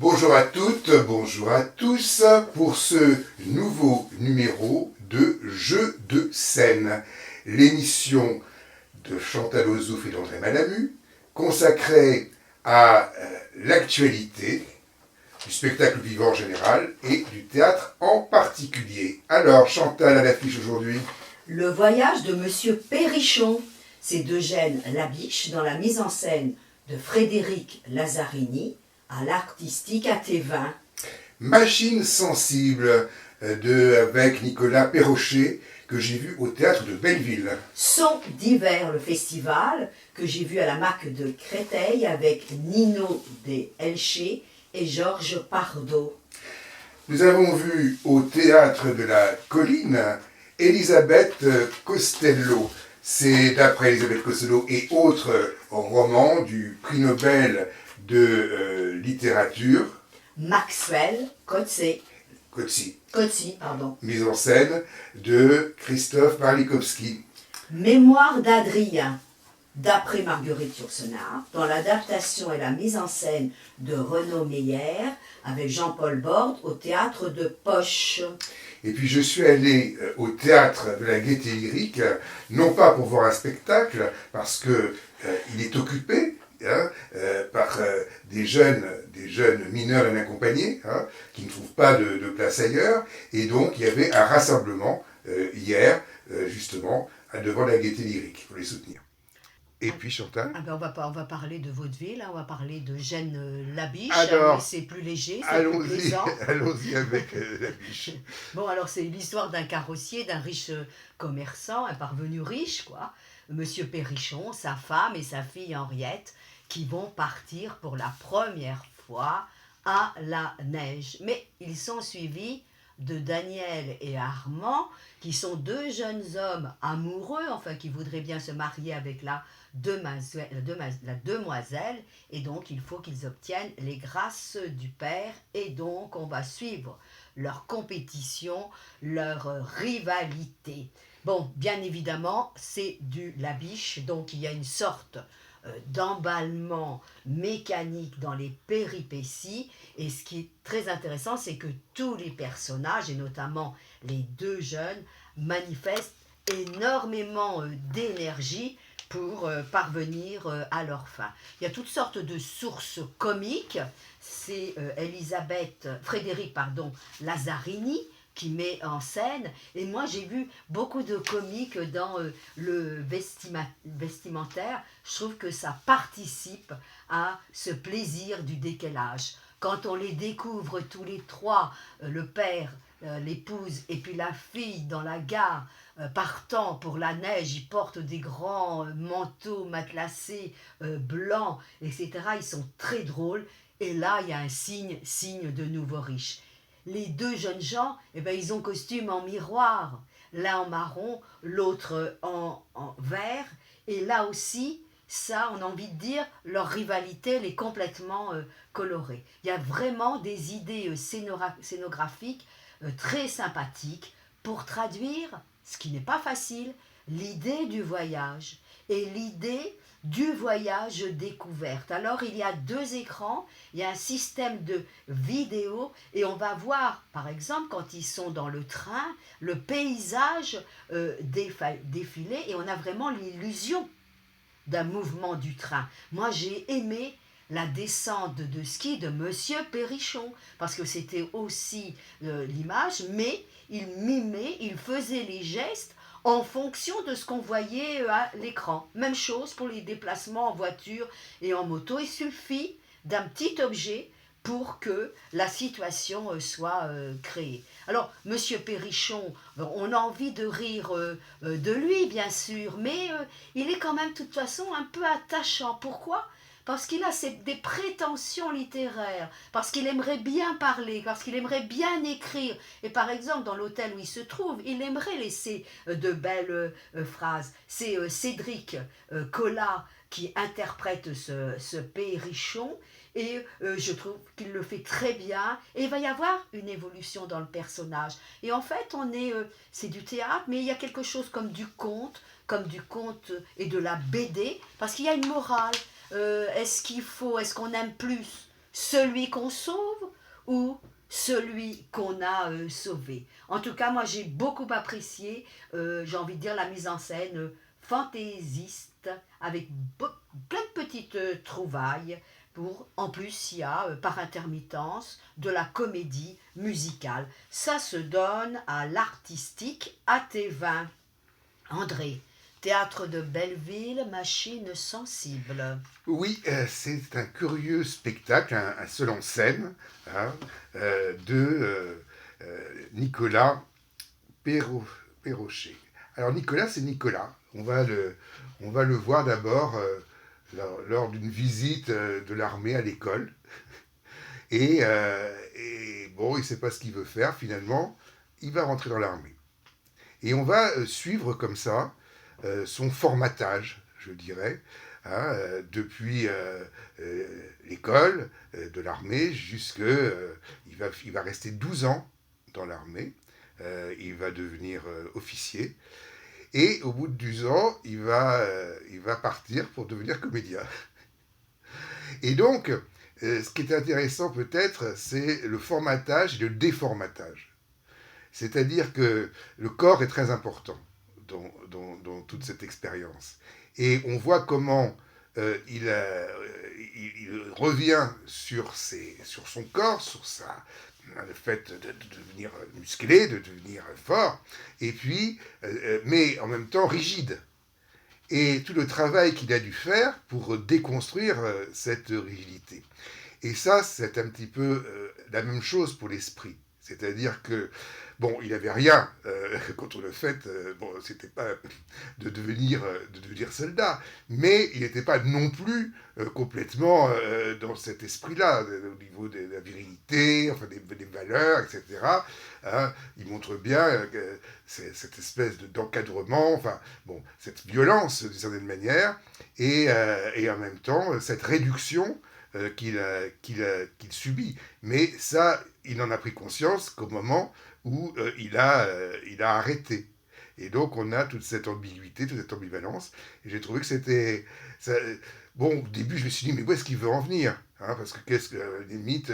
Bonjour à toutes, bonjour à tous pour ce nouveau numéro de Jeux de scène, l'émission de Chantal Ozouf et d'André Malamu, consacrée à l'actualité du spectacle vivant en général et du théâtre en particulier. Alors Chantal à l'affiche aujourd'hui. Le voyage de Monsieur Perrichon, c'est d'Eugène Labiche dans la mise en scène de Frédéric Lazzarini à l'artistique à Thévin. Machine sensible avec Nicolas Perrochet que j'ai vu au théâtre de Belleville. Son d'hiver, le festival que j'ai vu à la Marque de Créteil avec Nino De Elche et Georges Pardo. Nous avons vu au théâtre de la Colline Elisabeth Costello. C'est d'après Elisabeth Costello et autres romans du prix Nobel de littérature. Maxwell Coetzee. Coetzee, pardon. Mise en scène de Christophe Marlikowski. Mémoire d'Adrien, d'après Marguerite Yourcenar, dans l'adaptation et la mise en scène de Renaud Meyer, avec Jean-Paul Borde au théâtre de Poche. Et puis je suis allé au théâtre de la Gaîté Lyrique, non pas pour voir un spectacle, parce que il est occupé par des jeunes mineurs inaccompagnés, qui ne trouvent pas de place ailleurs, et donc il y avait un rassemblement hier, justement, devant la Gaîté Lyrique, pour les soutenir. Et puis Chantal on va parler de vaudeville, on va parler de Eugène Labiche. Alors, c'est plus léger, c'est plus plaisant. Allons-y avec Labiche. Bon, alors c'est l'histoire d'un carrossier, d'un riche commerçant, un parvenu riche, quoi. Monsieur Perrichon, sa femme et sa fille Henriette, qui vont partir pour la première fois à la neige. Mais ils sont suivis de Daniel et Armand, qui sont deux jeunes hommes amoureux, qui voudraient bien se marier avec la demoiselle, et donc il faut qu'ils obtiennent les grâces du père, et donc on va suivre leur compétition, leur rivalité. Bon, bien évidemment, c'est du Labiche, donc il y a une sorte d'emballement mécanique dans les péripéties, et ce qui est très intéressant, c'est que tous les personnages, et notamment les deux jeunes, manifestent énormément d'énergie pour parvenir à leur fin. Il y a toutes sortes de sources comiques. C'est Frédéric Lazzarini qui met en scène, et moi j'ai vu beaucoup de comiques dans le vestimentaire. Je trouve que ça participe à ce plaisir du décalage. Quand on les découvre tous les trois, le père, l'épouse et puis la fille dans la gare, partant pour la neige, ils portent des grands manteaux matelassés blancs, etc. Ils sont très drôles, et là il y a un signe de nouveau riche. Les deux jeunes gens, ils ont costume en miroir, l'un en marron, l'autre en vert, et là aussi, ça, on a envie de dire, leur rivalité, elle est complètement colorée. Il y a vraiment des idées scénographiques très sympathiques pour traduire, ce qui n'est pas facile, l'idée du voyage et l'idée du voyage découverte. Alors il y a deux écrans, il y a un système de vidéo, et on va voir, par exemple, quand ils sont dans le train, le paysage défiler, et on a vraiment l'illusion d'un mouvement du train. Moi j'ai aimé la descente de ski de Monsieur Perrichon, parce que c'était aussi l'image, mais il mimait, il faisait les gestes en fonction de ce qu'on voyait à l'écran. Même chose pour les déplacements en voiture et en moto. Il suffit d'un petit objet pour que la situation soit créée. Alors, Monsieur Perrichon, on a envie de rire de lui, bien sûr, mais il est quand même, de toute façon, un peu attachant. Pourquoi ? Parce qu'il a des prétentions littéraires, parce qu'il aimerait bien parler, parce qu'il aimerait bien écrire. Et par exemple, dans l'hôtel où il se trouve, il aimerait laisser de belles phrases. C'est Cédric Collat qui interprète ce Perrichon, et je trouve qu'il le fait très bien, et il va y avoir une évolution dans le personnage. Et en fait, c'est du théâtre, mais il y a quelque chose comme du conte et de la BD, parce qu'il y a une morale. Est-ce qu'on aime plus celui qu'on sauve ou celui qu'on a sauvé. En tout cas, moi j'ai beaucoup apprécié, j'ai envie de dire, la mise en scène fantaisiste avec plein de petites trouvailles. En plus, il y a par intermittence de la comédie musicale. Ça se donne à l'artistique AT20. André, théâtre de Belleville, machine sensible. Oui, c'est un curieux spectacle, un seul en scène, hein, de Nicolas Perrochet. Alors Nicolas, c'est Nicolas. On va le voir d'abord lors d'une visite de l'armée à l'école. Et bon, il ne sait pas ce qu'il veut faire finalement. Il va rentrer dans l'armée. Et on va suivre comme ça son formatage, je dirais, hein, depuis l'école de l'armée jusque... il va rester 12 ans dans l'armée. Il va devenir officier. Et au bout de 12 ans, il va partir pour devenir comédien. Et donc, ce qui est intéressant peut-être, c'est le formatage et le déformatage. C'est-à-dire que le corps est très important dans toute cette expérience. Et on voit comment il revient sur son corps, le fait de devenir musclé, de devenir fort, et puis, mais en même temps rigide. Et tout le travail qu'il a dû faire pour déconstruire cette rigidité. Et ça, c'est un petit peu la même chose pour l'esprit. C'est-à-dire que, bon, il n'avait rien contre le fait, bon, c'était pas de devenir soldat, mais il n'était pas non plus complètement dans cet esprit-là, au niveau de la virilité, enfin des valeurs, etc. Hein, il montre bien cette espèce d'encadrement, enfin, bon, cette violence d'une certaine manière, et en même temps, cette réduction qu'il subit. Mais ça, il en a pris conscience qu'au moment où il a arrêté. Et donc, on a toute cette ambiguïté, toute cette ambivalence. Et j'ai trouvé que c'était... Bon, au début, je me suis dit, mais où est-ce qu'il veut en venir, hein, parce que qu'est-ce que, limite,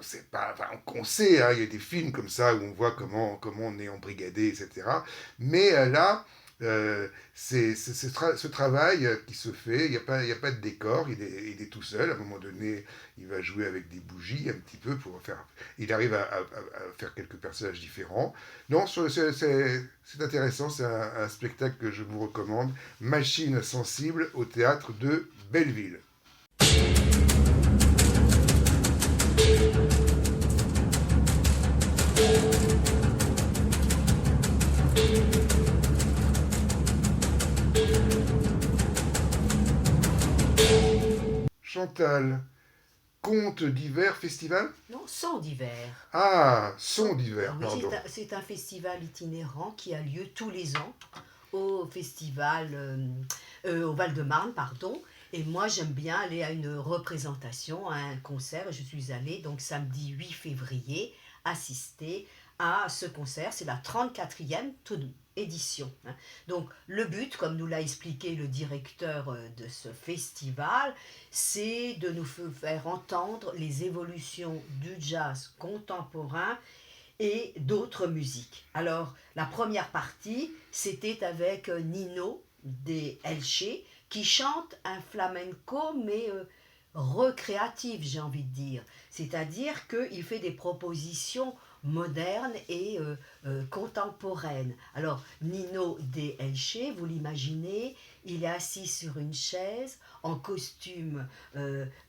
c'est pas... Enfin, on sait, hein, il y a des films comme ça où on voit comment on est embrigadé, etc. Mais c'est ce travail qui se fait, il y a pas de décor, il est tout seul. À un moment donné, il va jouer avec des bougies un petit peu pour faire... Il arrive à faire quelques personnages différents. Non, c'est intéressant, c'est un spectacle que je vous recommande. Machine sensible au théâtre de Belleville. Chantal, conte d'hiver festival? Non, Son d'hiver. Ah, son d'hiver, Oui, pardon. c'est un festival itinérant qui a lieu tous les ans au festival, au Val-de-Marne, pardon. Et moi, j'aime bien aller à une représentation, à un concert. Je suis allée donc samedi 8 février assister à ce concert. C'est la 34e édition, hein. Donc le but, comme nous l'a expliqué le directeur de ce festival, c'est de nous faire entendre les évolutions du jazz contemporain et d'autres musiques. Alors, la première partie, c'était avec Nino de Elche, qui chante un flamenco, mais recréatif, j'ai envie de dire. C'est-à-dire qu'il fait des propositions modernes et contemporaines. Alors, Nino de Elche, vous l'imaginez, il est assis sur une chaise en costume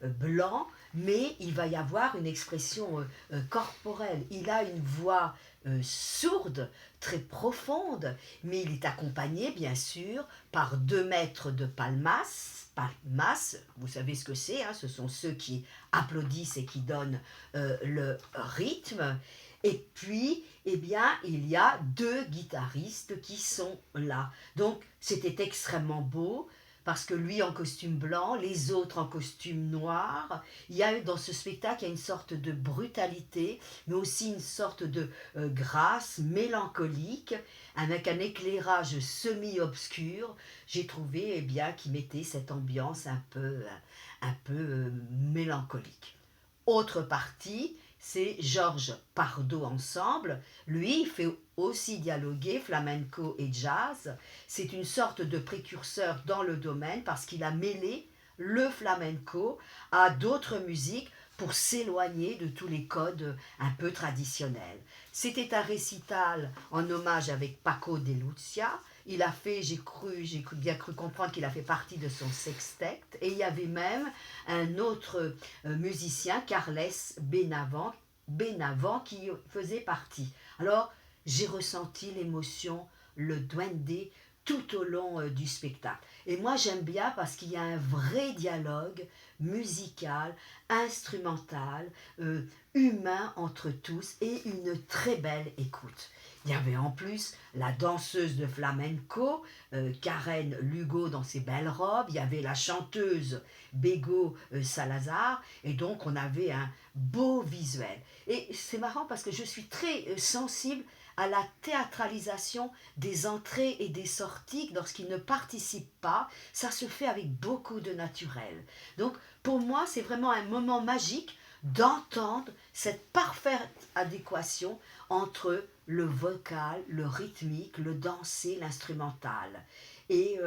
blanc, mais il va y avoir une expression corporelle. Il a une voix sourde, très profonde, mais il est accompagné, bien sûr, par 2 maîtres de palmas. Palmas, vous savez ce que c'est, hein, ce sont ceux qui applaudissent et qui donnent le rythme. Et puis, eh bien, il y a 2 guitaristes qui sont là. Donc, c'était extrêmement beau, parce que lui en costume blanc, les autres en costume noir. Il y a dans ce spectacle, il y a une sorte de brutalité, mais aussi une sorte de grâce mélancolique, avec un éclairage semi-obscur. J'ai trouvé, eh bien, qui mettait cette ambiance un peu mélancolique. Autre partie, c'est Georges Pardo Ensemble. Lui, il fait aussi dialoguer flamenco et jazz. C'est une sorte de précurseur dans le domaine parce qu'il a mêlé le flamenco à d'autres musiques pour s'éloigner de tous les codes un peu traditionnels. C'était un récital en hommage avec Paco de Lucia. Il a fait, j'ai bien cru comprendre qu'il a fait partie de son sextet. Et il y avait même un autre musicien, Carles Benavent, qui faisait partie. Alors, j'ai ressenti l'émotion, le duende tout au long du spectacle. Et moi, j'aime bien parce qu'il y a un vrai dialogue musical, instrumental, humain entre tous et une très belle écoute. Il y avait en plus la danseuse de flamenco, Karen Lugo dans ses belles robes, il y avait la chanteuse Bego Salazar, et donc on avait un beau visuel. Et c'est marrant parce que je suis très sensible à la théâtralisation des entrées et des sorties lorsqu'ils ne participent pas. Ça se fait avec beaucoup de naturel. Donc pour moi, c'est vraiment un moment magique d'entendre cette parfaite adéquation entre le vocal, le rythmique, le dansé, l'instrumental. Et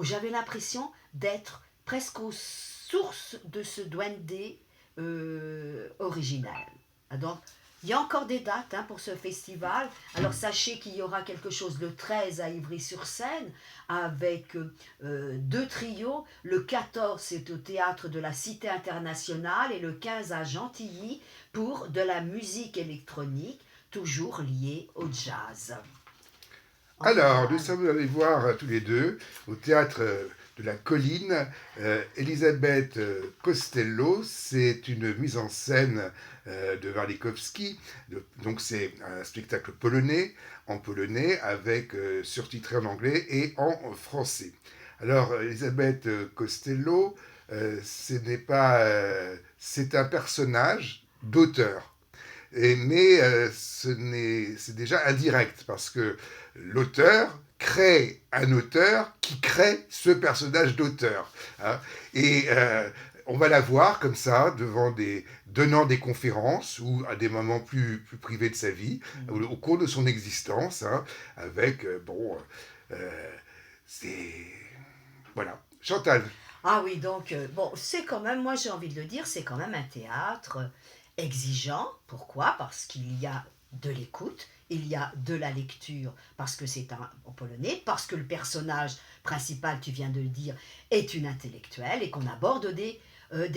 j'avais l'impression d'être presque aux sources de ce duende original. Donc, il y a encore des dates pour ce festival. Alors sachez qu'il y aura quelque chose le 13 à Ivry-sur-Seine avec 2 trios. Le 14 c'est au théâtre de la Cité internationale et le 15 à Gentilly pour de la musique électronique toujours liée au jazz. Alors, nous sommes allés voir tous les deux au théâtre de la Colline, Elisabeth Costello. C'est une mise en scène de Warlikowski. Donc c'est un spectacle polonais, en polonais, avec surtitré en anglais et en français. Alors, Elisabeth Costello, c'est un personnage d'auteur. Mais c'est déjà indirect, parce que l'auteur crée un auteur qui crée ce personnage d'auteur. Hein. Et on va la voir comme ça, donnant des conférences, ou à des moments plus privés de sa vie, au cours de son existence, hein, avec, c'est... Voilà. Chantal. Ah oui, donc, bon, c'est quand même, moi j'ai envie de le dire, c'est quand même un théâtre exigeant. Pourquoi? Parce qu'il y a de l'écoute, il y a de la lecture, parce que c'est en polonais, parce que le personnage principal, tu viens de le dire, est une intellectuelle et qu'on aborde des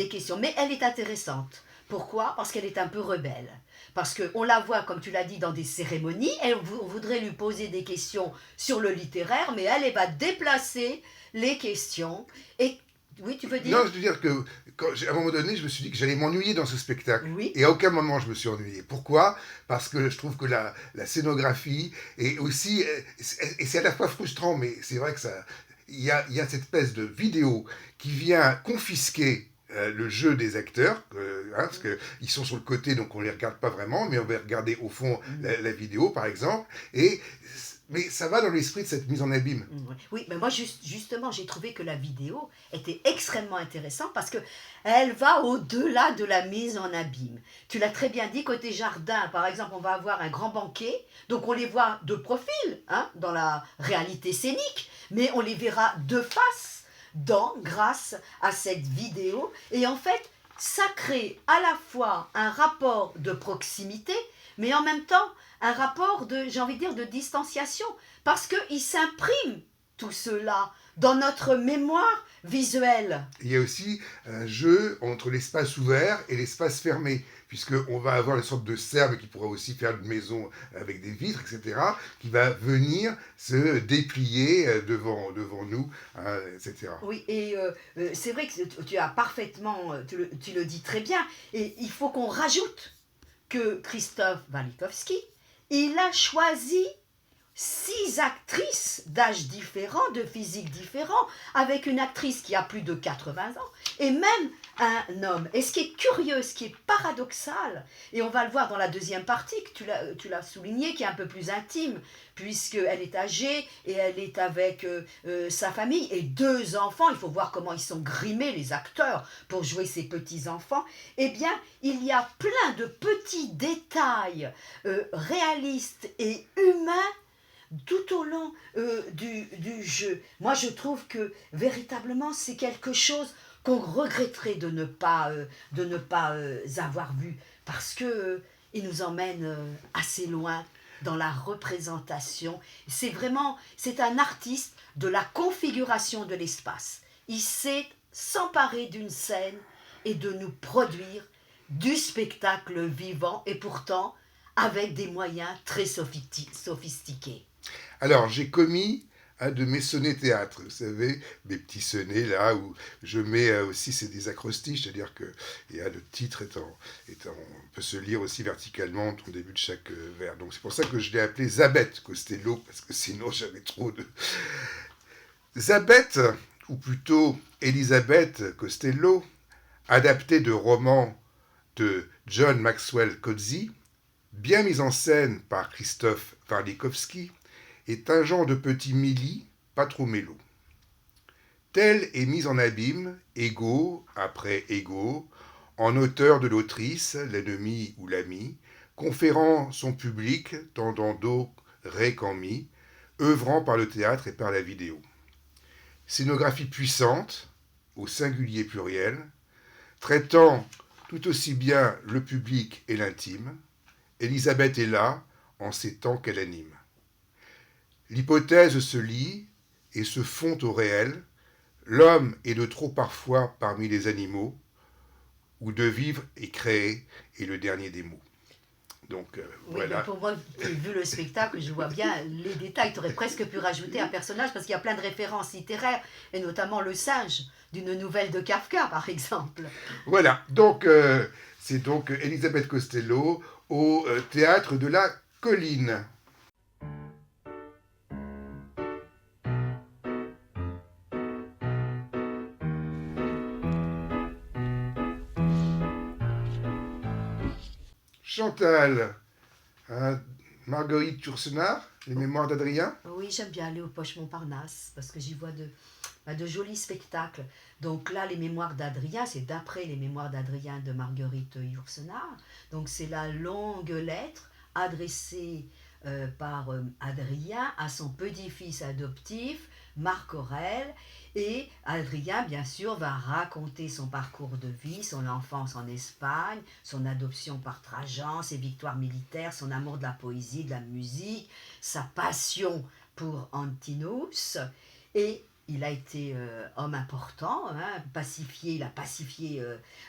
questions. Mais elle est intéressante. Pourquoi? Parce qu'elle est un peu rebelle. Parce qu'on la voit, comme tu l'as dit, dans des cérémonies, et on voudrait lui poser des questions sur le littéraire, mais elle va déplacer les questions. Et oui, tu veux dire? Non, je veux dire que, à un moment donné, je me suis dit que j'allais m'ennuyer dans ce spectacle. Oui. Et à aucun moment je me suis ennuyé. Pourquoi? Parce que je trouve que la scénographie est aussi... Et c'est à la fois frustrant, mais c'est vrai que il y a cette espèce de vidéo qui vient confisquer le jeu des acteurs, parce qu'ils sont sur le côté, donc on ne les regarde pas vraiment, mais on va regarder au fond la vidéo, par exemple. Mais ça va dans l'esprit de cette mise en abîme. Oui, mais moi justement, j'ai trouvé que la vidéo était extrêmement intéressante parce que elle va au-delà de la mise en abîme. Tu l'as très bien dit, côté jardin, par exemple, on va avoir un grand banquet, donc on les voit de profil, dans la réalité scénique, mais on les verra de face grâce à cette vidéo. Et en fait, ça crée à la fois un rapport de proximité, mais en même temps un rapport j'ai envie de dire, de distanciation, parce qu'il s'imprime tout cela dans notre mémoire visuelle. Il y a aussi un jeu entre l'espace ouvert et l'espace fermé, puisqu'on va avoir une sorte de serbe qui pourra aussi faire une maison avec des vitres, etc., qui va venir se déplier devant nous, etc. Oui, et c'est vrai que tu as parfaitement, tu le dis très bien, et il faut qu'on rajoute que Christophe Warlikowski, il a choisi 6 actrices d'âge différents, de physique différents, avec une actrice qui a plus de 80 ans, et même un homme. Et ce qui est curieux, ce qui est paradoxal, et on va le voir dans la deuxième partie, que tu l'as souligné, qui est un peu plus intime, puisqu'elle est âgée et elle est avec sa famille et 2 enfants. Il faut voir comment ils sont grimés, les acteurs, pour jouer ces petits-enfants. Eh bien, il y a plein de petits détails réalistes et humains tout au long du jeu. Moi, je trouve que véritablement, c'est quelque chose qu'on regretterait de ne pas avoir vu, parce que il nous emmène assez loin dans la représentation. C'est un artiste de la configuration de l'espace. Il sait s'emparer d'une scène et de nous produire du spectacle vivant, et pourtant avec des moyens très sophistiqués. Alors, j'ai commis un de mes sonnets théâtre, vous savez, mes petits sonnets là où je mets aussi, c'est des acrostiches, c'est-à-dire que le titre on peut se lire aussi verticalement au début de chaque vers. Donc c'est pour ça que je l'ai appelé Zabet Costello, parce que sinon j'avais trop de... Zabet, ou plutôt Elisabeth Costello, adapté de romans de John Maxwell Coetzee, bien mise en scène par Christophe Warlikowski, est un genre de petit Milly, pas trop mélo. Tel est mis en abîme, égaux après égaux, en auteur de l'autrice, l'ennemi ou l'ami, conférant son public, tendant dos, ré qu'en mi, œuvrant par le théâtre et par la vidéo. Scénographie puissante, au singulier pluriel, traitant tout aussi bien le public et l'intime, Elisabeth est là, en ces temps qu'elle anime. L'hypothèse se lie et se fond au réel. L'homme est de trop parfois parmi les animaux, où de vivre et créer est le dernier des mots. Donc oui, voilà. Mais pour moi, vu le spectacle, je vois bien les détails. Tu aurais presque pu rajouter un personnage, parce qu'il y a plein de références littéraires, et notamment le singe d'une nouvelle de Kafka, par exemple. Voilà, donc c'est donc Elisabeth Costello au Théâtre de la Colline. Chantal, hein, Marguerite Yourcenar, Les Mémoires d'Adrien. Oui, j'aime bien aller au Poche Montparnasse, parce que j'y vois de jolis spectacles. Donc là, les Mémoires d'Adrien, c'est d'après les Mémoires d'Adrien de Marguerite Yourcenar. Donc c'est la longue lettre adressée par Adrien à son petit-fils adoptif, Marc Aurèle. Et Adrien, bien sûr, va raconter son parcours de vie, son enfance en Espagne, son adoption par Trajan, ses victoires militaires, son amour de la poésie, de la musique, sa passion pour Antinous. Et il a été homme important, hein, il a pacifié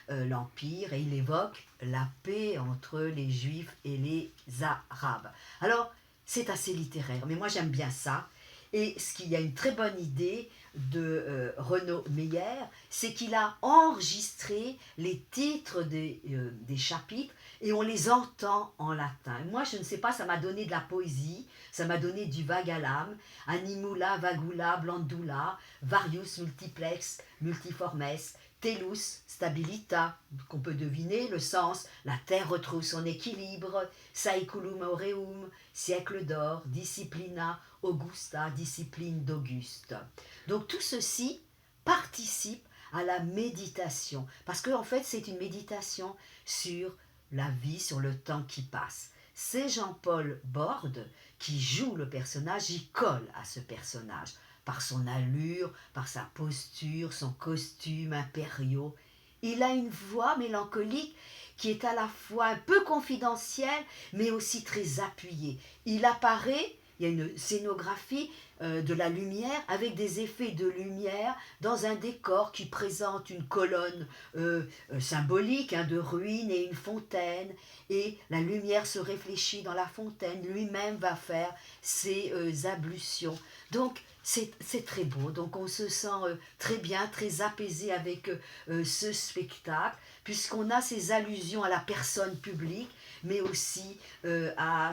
l'Empire, et il évoque la paix entre les Juifs et les Arabes. Alors, c'est assez littéraire, mais moi j'aime bien ça. Et ce qu'il y a une très bonne idée de Renaud Meyer, c'est qu'il a enregistré les titres des chapitres, et on les entend en latin. Moi, je ne sais pas, ça m'a donné de la poésie, ça m'a donné du vague à l'âme. Animula, vagula, blandula, varius multiplex, multiformes, telus, stabilita, qu'on peut deviner le sens, la terre retrouve son équilibre, saeculum aureum, siècle d'or, disciplina, augusta, discipline d'Auguste. Donc tout ceci participe à la méditation, parce qu'en fait c'est une méditation sur la vie, sur le temps qui passe. C'est Jean-Paul Borde qui joue le personnage, il colle à ce personnage, par son allure, par sa posture, son costume impériaux. Il a une voix mélancolique qui est à la fois un peu confidentielle, mais aussi très appuyée. Il apparaît, il y a une scénographie de la lumière, avec des effets de lumière dans un décor qui présente une colonne symbolique, hein, de ruines et une fontaine, et la lumière se réfléchit dans la fontaine, lui-même va faire ses ablutions. Donc c'est très beau, donc on se sent très bien, très apaisé avec ce spectacle, puisqu'on a ces allusions à la personne publique, mais aussi à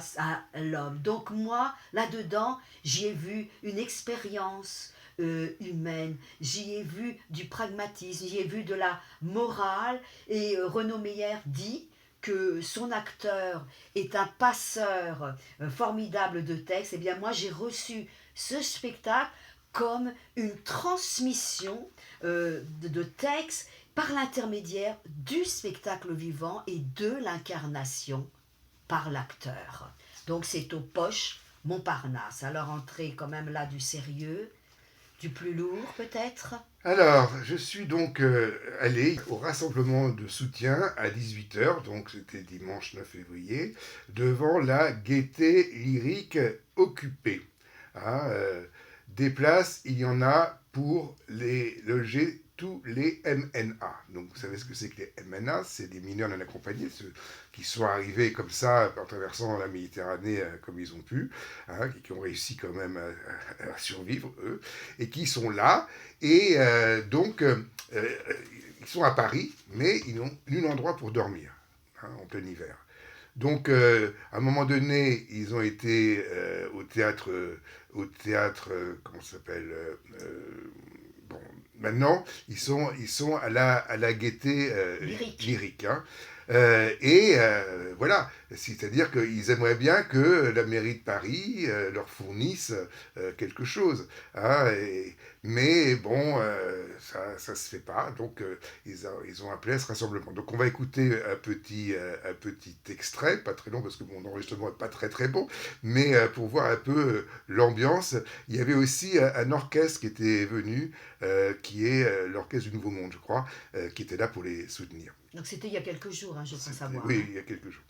l'homme. Donc moi, là-dedans, j'y ai vu une expérience humaine, j'y ai vu du pragmatisme, j'y ai vu de la morale, et Renaud Meyer dit que son acteur est un passeur formidable de textes. Eh bien moi j'ai reçu ce spectacle comme une transmission de textes par l'intermédiaire du spectacle vivant et de l'incarnation par l'acteur. Donc c'est au Poche Montparnasse. Alors entrez quand même là du sérieux, du plus lourd peut-être. Alors, je suis donc allé au rassemblement de soutien à 18 h, donc c'était dimanche 9 février, devant la Gaîté Lyrique occupée. Hein, des places, il y en a pour les loger tous les MNA. Donc vous savez ce que c'est que les MNA, c'est des mineurs non accompagnés, ceux qui sont arrivés comme ça en traversant la Méditerranée comme ils ont pu, hein, qui ont réussi quand même à survivre, eux, et qui sont là, et donc ils sont à Paris, mais ils n'ont nul endroit pour dormir, hein, en plein hiver. Donc, à un moment donné, ils ont été au théâtre, comment ça s'appelle bon, maintenant, ils sont à la Gaîté lyrique. Hein. Voilà, c'est-à-dire qu'ils aimeraient bien que la mairie de Paris leur fournisse quelque chose. Hein, mais bon, ça se fait pas, donc ils ont appelé à ce rassemblement. Donc on va écouter un petit extrait, pas très long parce que mon enregistrement n'est pas très très bon, mais pour voir un peu l'ambiance. Il y avait aussi un orchestre qui était venu, qui est l'Orchestre du Nouveau Monde, je crois, qui était là pour les soutenir. Donc c'était il y a quelques jours, hein, je crois savoir. Oui, il y a quelques jours.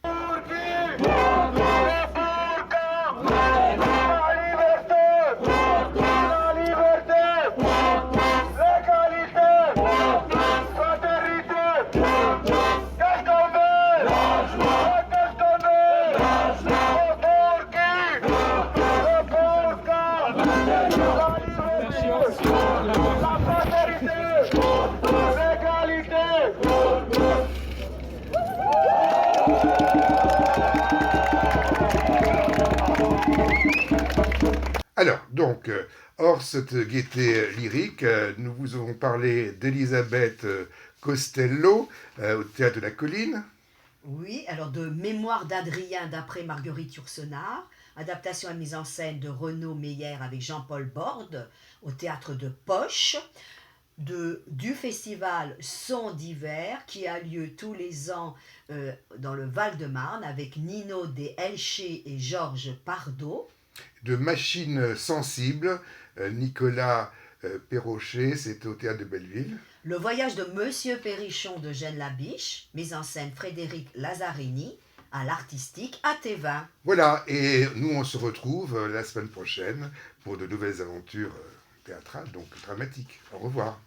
Alors, donc, hors cette gaieté lyrique, nous vous avons parlé d'Elisabeth Costello au Théâtre de la Colline. Oui, alors de Mémoire d'Adrien d'après Marguerite Yourcenar, adaptation et mise en scène de Renaud Meyer avec Jean-Paul Borde au Théâtre de Poche, du festival Sons d'hiver qui a lieu tous les ans dans le Val-de-Marne avec Nino De Elche et Georges Pardo. De Machines sensibles, Nicolas Perrochet, c'était au Théâtre de Belleville. Le voyage de Monsieur Perrichon de Gênes Labiche, mise en scène Frédéric Lazzarini, à l'Artistique à Thévin. Voilà, et nous on se retrouve la semaine prochaine pour de nouvelles aventures théâtrales, donc dramatiques. Au revoir.